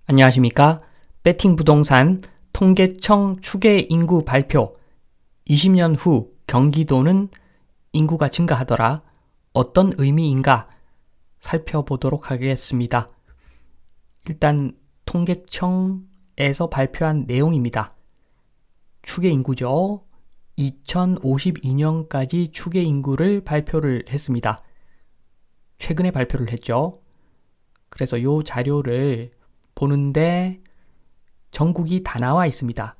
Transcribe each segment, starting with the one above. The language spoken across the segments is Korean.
안녕하십니까? 배팅 부동산 통계청 추계 인구 발표. 20년 후 경기도는 인구가 증가하더라. 어떤 의미인가 살펴보도록 하겠습니다. 일단 통계청에서 발표한 내용입니다. 추계 인구죠. 2052년까지 추계 인구를 발표를 했습니다. 최근에 발표를 했죠. 그래서 이 자료를 보는데 전국이 다 나와 있습니다.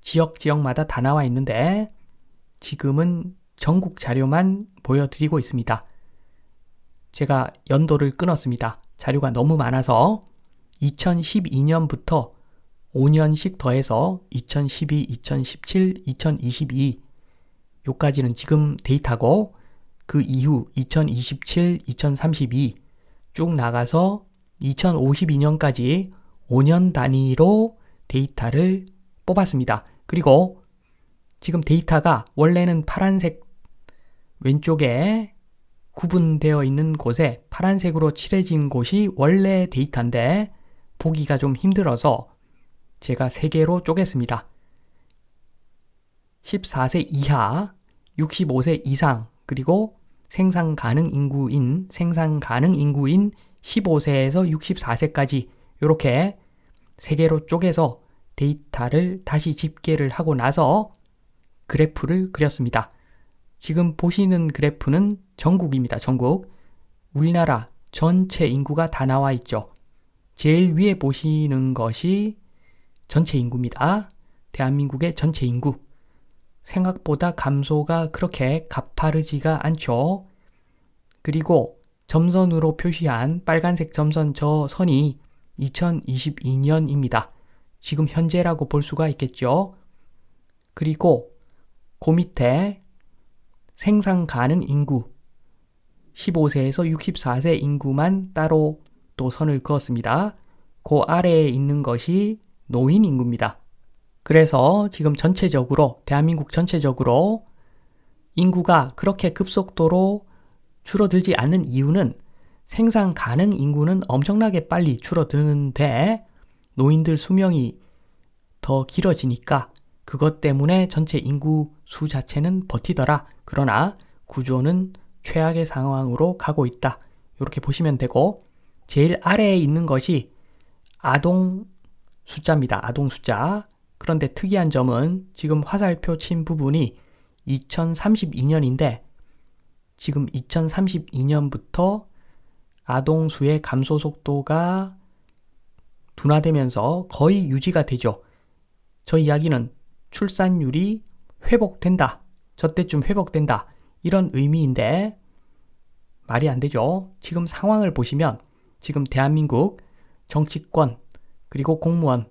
지역마다 다 나와 있는데 지금은 전국 자료만 보여드리고 있습니다. 제가 연도를 끊었습니다. 자료가 너무 많아서 2012년부터 5년씩 더해서 2012, 2017, 2022 요까지는 지금 데이터고 그 이후 2027, 2032 쭉 나가서 2052년까지 5년 단위로 데이터를 뽑았습니다. 그리고 지금 데이터가 원래는 파란색 왼쪽에 구분되어 있는 곳에 파란색으로 칠해진 곳이 원래 데이터인데 보기가 좀 힘들어서 제가 3개로 쪼갰습니다. 14세 이하, 65세 이상, 그리고 생산 가능 인구인 15세에서 64세까지 이렇게 3개로 쪼개서 데이터를 다시 집계를 하고 나서 그래프를 그렸습니다. 지금 보시는 그래프는 전국입니다. 전국. 우리나라 전체 인구가 다 나와 있죠. 제일 위에 보시는 것이 전체 인구입니다. 대한민국의 전체 인구. 생각보다 감소가 그렇게 가파르지가 않죠. 그리고 점선으로 표시한 빨간색 점선 저 선이 2022년입니다. 지금 현재라고 볼 수가 있겠죠. 그리고 그 밑에 생산 가능 인구 15세에서 64세 인구만 따로 또 선을 그었습니다. 그 아래에 있는 것이 노인 인구입니다. 그래서 지금 전체적으로 대한민국 전체적으로 인구가 그렇게 급속도로 줄어들지 않는 이유는 생산 가능 인구는 엄청나게 빨리 줄어드는데 노인들 수명이 더 길어지니까 그것 때문에 전체 인구 수 자체는 버티더라. 그러나 구조는 최악의 상황으로 가고 있다. 이렇게 보시면 되고 제일 아래에 있는 것이 아동 숫자입니다. 아동 숫자. 그런데 특이한 점은 지금 화살표 친 부분이 2032년인데 지금 2032년부터 아동수의 감소 속도가 둔화되면서 거의 유지가 되죠. 저 이야기는 출산율이 회복된다. 저때쯤 회복된다. 이런 의미인데 말이 안 되죠. 지금 상황을 보시면 지금 대한민국 정치권 그리고 공무원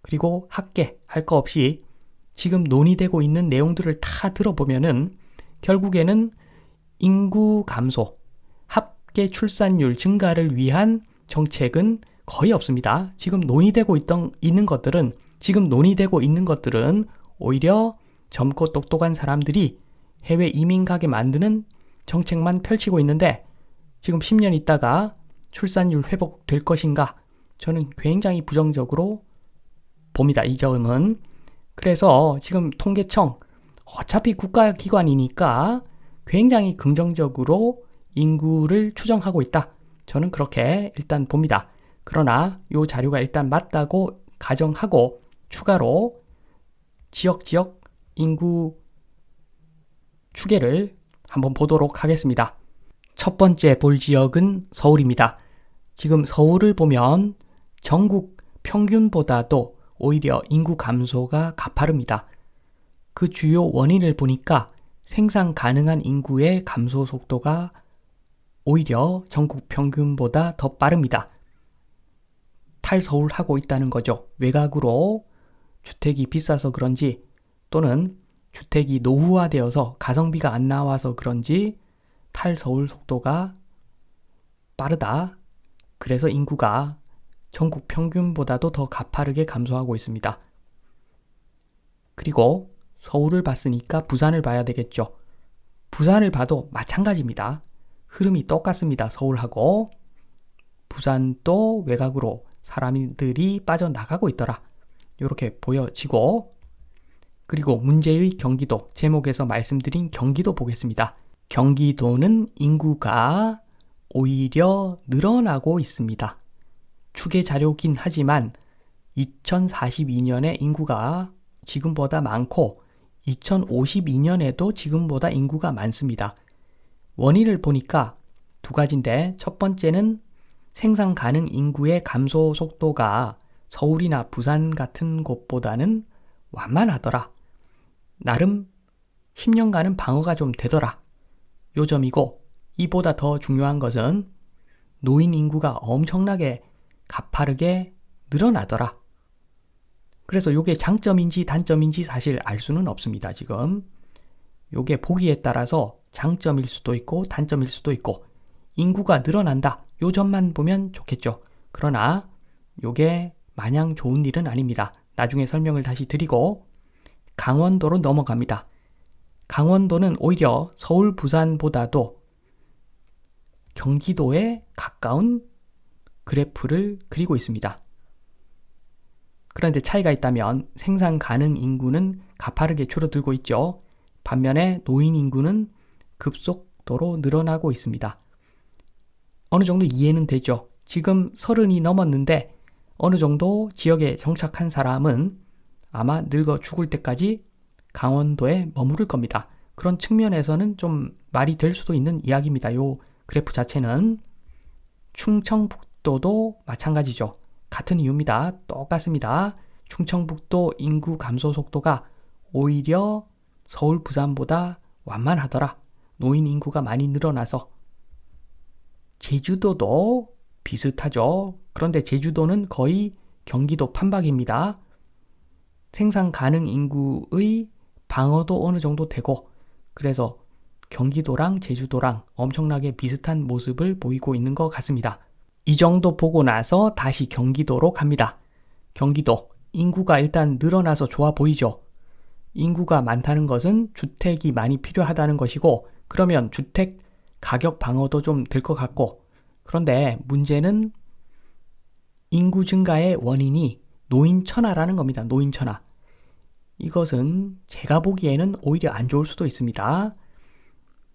그리고 학계 할 거 없이 지금 논의되고 있는 내용들을 다 들어보면은 결국에는 인구 감소, 합계 출산율 증가를 위한 정책은 거의 없습니다. 지금 논의되고 있는 것들은 오히려 젊고 똑똑한 사람들이 해외 이민 가게 만드는 정책만 펼치고 있는데 지금 10년 있다가 출산율 회복될 것인가? 저는 굉장히 부정적으로 봅니다. 이 점은. 그래서 지금 통계청 어차피 국가기관이니까 굉장히 긍정적으로 인구를 추정하고 있다. 저는 그렇게 일단 봅니다. 그러나 이 자료가 일단 맞다고 가정하고 추가로 지역 인구 추계를 한번 보도록 하겠습니다. 첫 번째 볼 지역은 서울입니다. 지금 서울을 보면 전국 평균보다도 오히려 인구 감소가 가파릅니다. 그 주요 원인을 보니까 생산 가능한 인구의 감소 속도가 오히려 전국 평균보다 더 빠릅니다. 탈서울하고 있다는 거죠. 외곽으로 주택이 비싸서 그런지 또는 주택이 노후화되어서 가성비가 안 나와서 그런지 탈서울 속도가 빠르다. 그래서 인구가 전국 평균보다도 더 가파르게 감소하고 있습니다. 그리고 서울을 봤으니까 부산을 봐야 되겠죠. 부산을 봐도 마찬가지입니다. 흐름이 똑같습니다. 서울하고 부산도 외곽으로 사람들이 빠져나가고 있더라. 이렇게 보여지고, 그리고 문제의 경기도, 제목에서 말씀드린 경기도 보겠습니다. 경기도는 인구가 오히려 늘어나고 있습니다. 추계 자료긴 하지만 2042년에 인구가 지금보다 많고 2052년에도 지금보다 인구가 많습니다. 원인을 보니까 두 가지인데, 첫 번째는 생산 가능 인구의 감소 속도가 서울이나 부산 같은 곳보다는 완만하더라. 나름 10년간은 방어가 좀 되더라. 요 점이고, 이보다 더 중요한 것은 노인 인구가 엄청나게 가파르게 늘어나더라. 그래서 요게 장점인지 단점인지 사실 알 수는 없습니다. 지금 요게 보기에 따라서 장점일 수도 있고 단점일 수도 있고, 인구가 늘어난다, 요 점만 보면 좋겠죠. 그러나 요게 마냥 좋은 일은 아닙니다. 나중에 설명을 다시 드리고 강원도로 넘어갑니다. 강원도는 오히려 서울, 부산보다도 경기도에 가까운 그래프를 그리고 있습니다. 그런데 차이가 있다면 생산 가능 인구는 가파르게 줄어들고 있죠. 반면에 노인 인구는 급속도로 늘어나고 있습니다. 어느 정도 이해는 되죠. 지금 30이 넘었는데 어느 정도 지역에 정착한 사람은 아마 늙어 죽을 때까지 강원도에 머무를 겁니다. 그런 측면에서는 좀 말이 될 수도 있는 이야기입니다. 요 그래프 자체는. 충청북도도 마찬가지죠. 같은 이유입니다. 똑같습니다. 충청북도 인구 감소 속도가 오히려 서울, 부산보다 완만하더라. 노인 인구가 많이 늘어나서. 제주도도 비슷하죠. 그런데 제주도는 거의 경기도 판박입니다. 생산 가능 인구의 방어도 어느 정도 되고, 그래서 경기도랑 제주도랑 엄청나게 비슷한 모습을 보이고 있는 것 같습니다. 이 정도 보고 나서 다시 경기도로 갑니다. 경기도 인구가 일단 늘어나서 좋아 보이죠. 인구가 많다는 것은 주택이 많이 필요하다는 것이고, 그러면 주택 가격 방어도 좀 될 것 같고, 그런데 문제는 인구 증가의 원인이 노인천하라는 겁니다. 노인천하. 이것은 제가 보기에는 오히려 안 좋을 수도 있습니다.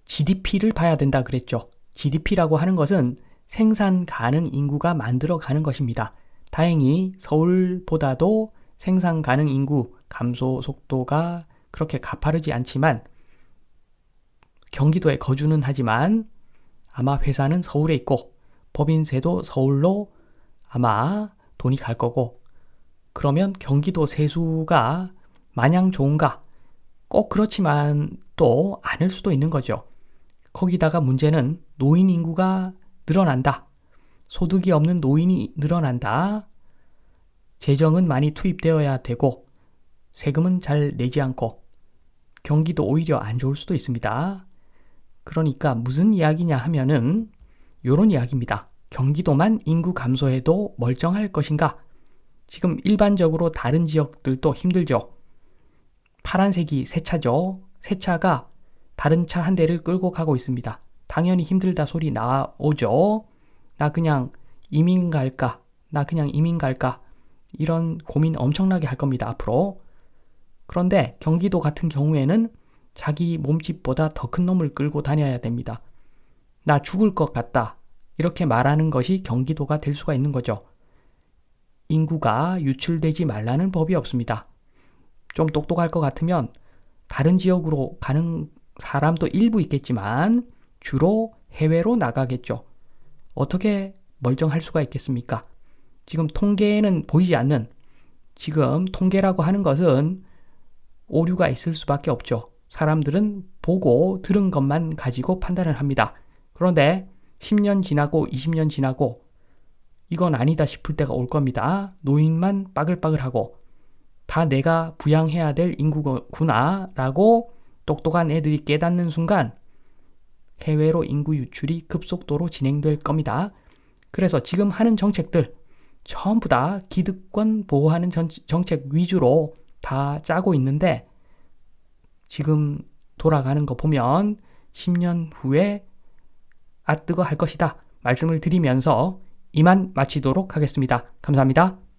GDP를 봐야 된다 그랬죠. GDP라고 하는 것은 생산 가능 인구가 만들어 가는 것입니다. 다행히 서울보다도 생산 가능 인구 감소 속도가 그렇게 가파르지 않지만, 경기도에 거주는 하지만 아마 회사는 서울에 있고 법인세도 서울로 아마 돈이 갈 거고, 그러면 경기도 세수가 마냥 좋은가? 꼭 그렇지만 또 아닐 수도 있는 거죠. 거기다가 문제는 노인 인구가 늘어난다. 소득이 없는 노인이 늘어난다. 재정은 많이 투입되어야 되고 세금은 잘 내지 않고 경기도 오히려 안 좋을 수도 있습니다. 그러니까 무슨 이야기냐 하면은 요런 이야기입니다. 경기도만 인구 감소해도 멀쩡할 것인가? 지금 일반적으로 다른 지역들도 힘들죠. 파란색이 새 차죠. 새 차가 다른 차 한 대를 끌고 가고 있습니다. 당연히 힘들다 소리 나오죠. 나 그냥 이민 갈까? 나 그냥 이민 갈까? 이런 고민 엄청나게 할 겁니다, 앞으로. 그런데 경기도 같은 경우에는 자기 몸집보다 더 큰 놈을 끌고 다녀야 됩니다. 나 죽을 것 같다. 이렇게 말하는 것이 경기도가 될 수가 있는 거죠. 인구가 유출되지 말라는 법이 없습니다. 좀 똑똑할 것 같으면 다른 지역으로 가는 사람도 일부 있겠지만 주로 해외로 나가겠죠. 어떻게 멀쩡할 수가 있겠습니까? 지금 통계에는 보이지 않는, 지금 통계라고 하는 것은 오류가 있을 수밖에 없죠. 사람들은 보고 들은 것만 가지고 판단을 합니다. 그런데 10년 지나고 20년 지나고 이건 아니다 싶을 때가 올 겁니다. 노인만 빠글빠글하고 다 내가 부양해야 될 인구구나 라고 똑똑한 애들이 깨닫는 순간 해외로 인구 유출이 급속도로 진행될 겁니다. 그래서 지금 하는 정책들 전부 다 기득권 보호하는 정책 위주로 다 짜고 있는데, 지금 돌아가는 거 보면 10년 후에 뜨거 할 것이다 말씀을 드리면서 이만 마치도록 하겠습니다. 감사합니다.